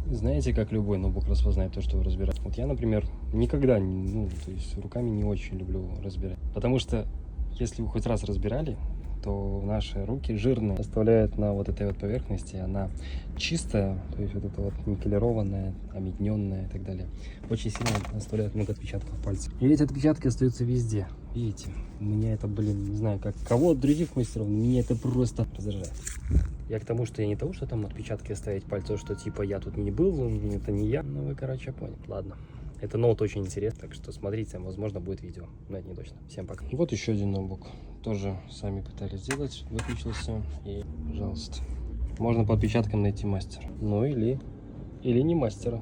Знаете, как любой ноутбук распознает то, что вы разбираете? Вот я, например, никогда, то есть руками не очень люблю разбирать. Потому что, если вы хоть раз разбирали, то наши руки жирные оставляют на вот этой вот поверхности, она чистая, то есть вот это вот никелированная, омедненная и так далее. Очень сильно оставляет много отпечатков пальцев. И эти отпечатки остаются везде. Видите, меня это, не знаю, как кого от других мастеров, но меня это просто раздражает. Я к тому, что я не того, что там отпечатки оставить пальцев, что типа я тут не был, это не я. Ну вы, короче, поняли. Ладно. Это ноут очень интересный, так что смотрите, возможно, будет видео. Но это не точно. Всем пока. Вот еще один ноутбук. Тоже сами пытались сделать. Выключился. И, пожалуйста. Можно по отпечаткам найти мастера. Ну или не мастера.